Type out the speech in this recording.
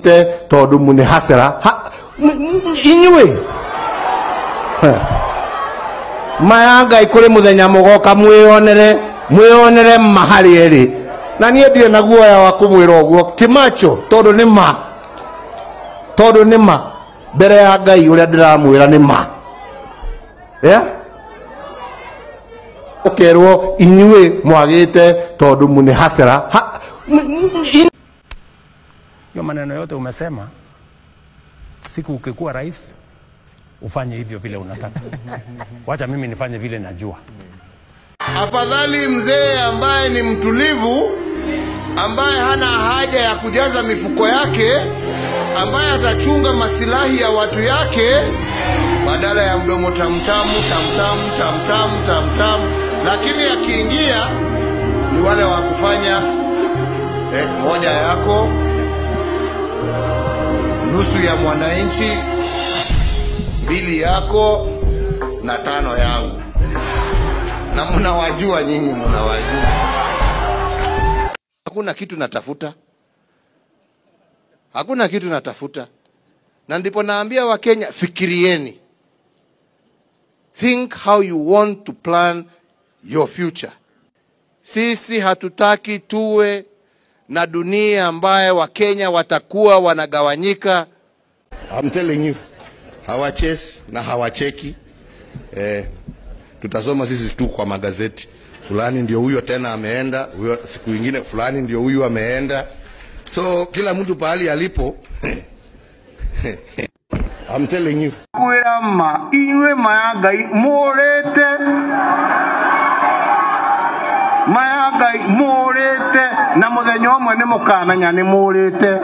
mwagite tondu mune hasera inywe mayanga ikuri muthenya mugoka mwionere mahali eri na nie ndire na guoya wa kumwira uguo kimacho tondu ni ma mbere ya Ngai uria ndiramwira ni ma ukerwo inywe mwagite tondu mune hasera hiyo maneno yote umesema, siku ukikuwa rais ufanye hivyo vile unataka. Wacha mimi nifanye vile najua. Afadhali mzee ambaye ni mtulivu, ambaye hana haja ya kujaza mifuko yake, ambaye atachunga masilahi ya watu yake, badala ya mdomo tamtamu, lakini akiingia ni wale wa kufanya moja yako, nusu ya mwananchi, mbili yako na tano yangu. Na mnawajua nyinyi, mnawajua. Hakuna kitu natafuta. Na ndipo naambia Wakenya, fikirieni. Think how you want to plan your future. Sisi hatutaki tuwe na dunia ambaye Wakenya watakuwa wanagawanyika. I'm telling you, hawachesi na hawacheki. Tutasoma sisi tu kwa magazeti, fulani ndio huyo tena ameenda, huyo siku nyingine fulani ndio huyo ameenda. So kila mtu pahali alipo I'm telling you. Kuirama iwe mayagai morete na muthenya umwe ni mukamenya ni morete.